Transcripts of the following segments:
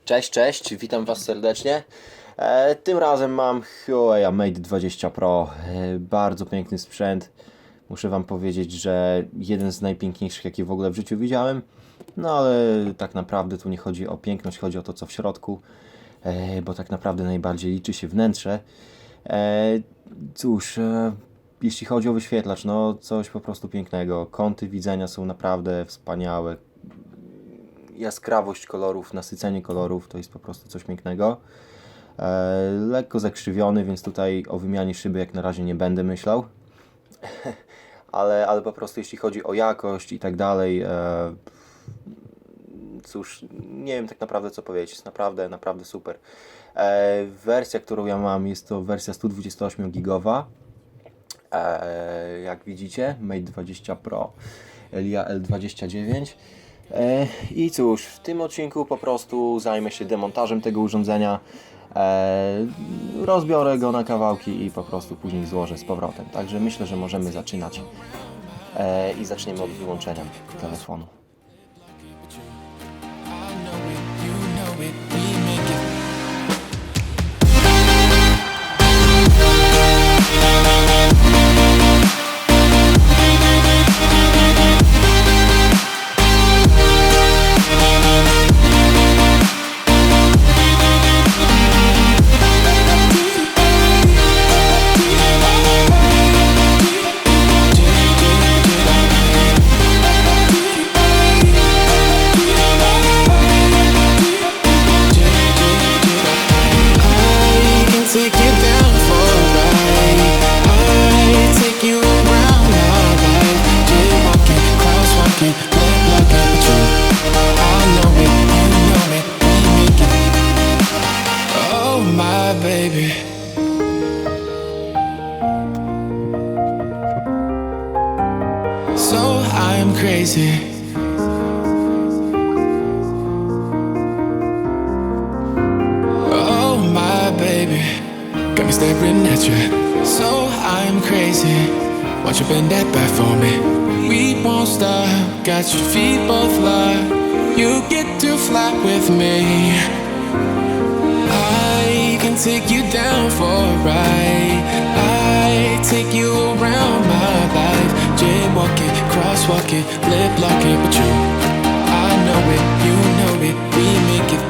Cześć, cześć, witam Was serdecznie. Tym razem mam Huawei Mate 20 Pro. Bardzo piękny sprzęt. Muszę Wam powiedzieć, że jeden z najpiękniejszych, jakie w ogóle w życiu widziałem. No ale tak naprawdę tu nie chodzi o piękność, chodzi o to, co w środku. Bo tak naprawdę najbardziej liczy się wnętrze. Cóż, jeśli chodzi o wyświetlacz, no coś po prostu pięknego. Kąty widzenia są naprawdę wspaniałe. Jaskrawość kolorów, nasycenie kolorów to jest po prostu coś pięknego. Lekko zakrzywiony, więc tutaj o wymianie szyby jak na razie nie będę myślał. ale po prostu jeśli chodzi o jakość i tak dalej, cóż, nie wiem tak naprawdę co powiedzieć. Jest naprawdę super. Wersja, którą ja mam, jest to wersja 128 gigowa. Jak widzicie, Mate 20 Pro Elia L29. I cóż, w tym odcinku po prostu zajmę się demontażem tego urządzenia. Rozbiorę go na kawałki i po prostu później złożę z powrotem. Także myślę, że możemy zaczynać. I zaczniemy od wyłączenia telefonu. So I'm crazy. Oh my baby, got me staring at you. So I'm crazy. Won't you bend that back for me? We won't stop. Got your feet both locked. You get to fly with me. I can take you down for a ride. I take you around my life. Jaywalking, crosswalking, lip locking with you. I know it, you know it, we make it.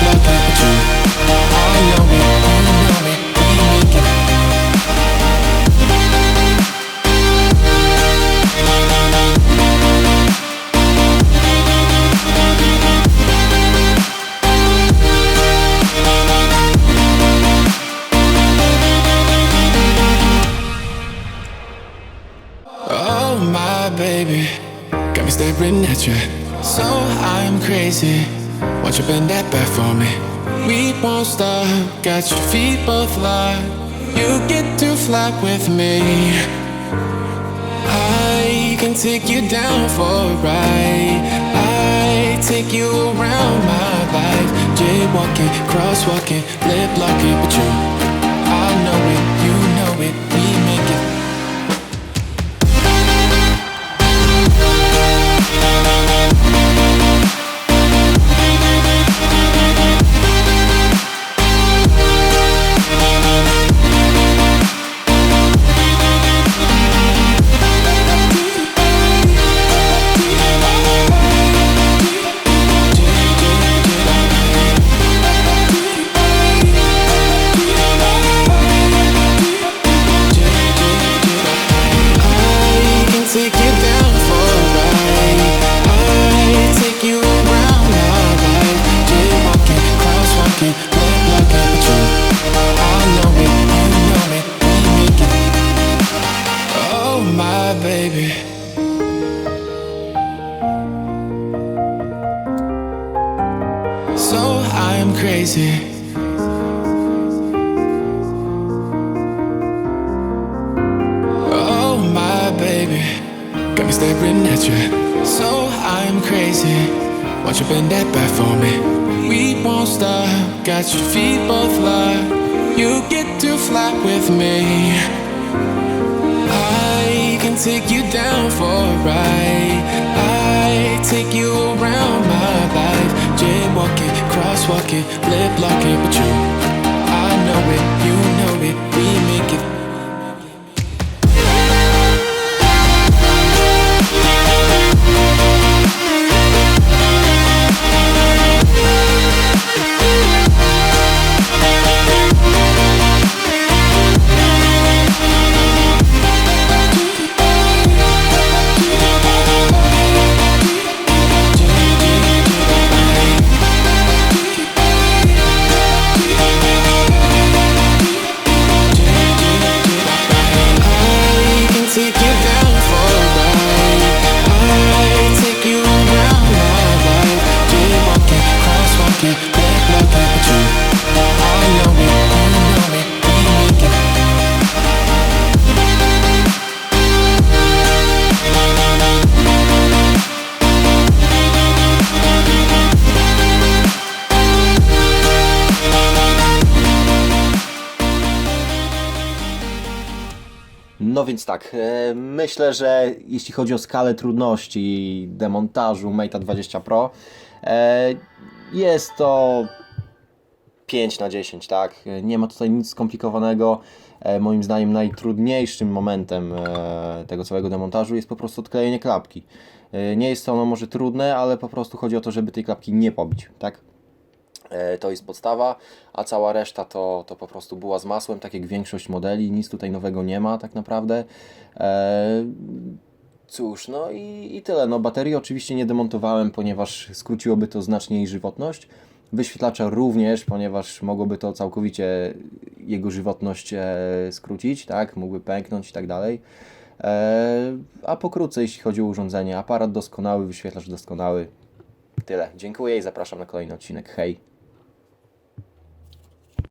like it, but you, I know it, you know it, we make it. Oh my baby, got me staring at you. So I'm crazy. Won't you bend that back for me? We won't stop. Got your feet both locked. You get to fly with me. I can take you down for a ride. I take you around my life. Jaywalking, crosswalking, lip locking, but you, I know it, you know it, we make it. Baby, so I'm crazy. Oh my baby, got me staring at you. So I'm crazy. Won't you bend that back for me? We won't stop. Got your feet both locked. You get to fly with me. I can take you down for a ride. I take you around my life. Jaywalking, crosswalking, lip locking, but you, I know it, you know it, we make it. No więc tak, myślę, że jeśli chodzi o skalę trudności demontażu Mate'a 20 Pro, jest to 5 na 10, tak? Nie ma tutaj nic skomplikowanego. Moim zdaniem najtrudniejszym momentem tego całego demontażu jest po prostu odklejenie klapki. Nie jest to ono może trudne, ale po prostu chodzi o to, żeby tej klapki nie pobić, tak? To jest podstawa, a cała reszta to po prostu była z masłem, tak jak większość modeli, nic tutaj nowego nie ma tak naprawdę. Cóż, no i tyle. No, baterii oczywiście nie demontowałem, ponieważ skróciłoby to znacznie jej żywotność. Wyświetlacza również, ponieważ mogłoby to całkowicie jego żywotność skrócić, tak? Mógłby pęknąć i tak dalej. A pokrótce, jeśli chodzi o urządzenie, aparat doskonały, wyświetlacz doskonały. Tyle. Dziękuję i zapraszam na kolejny odcinek. Hej!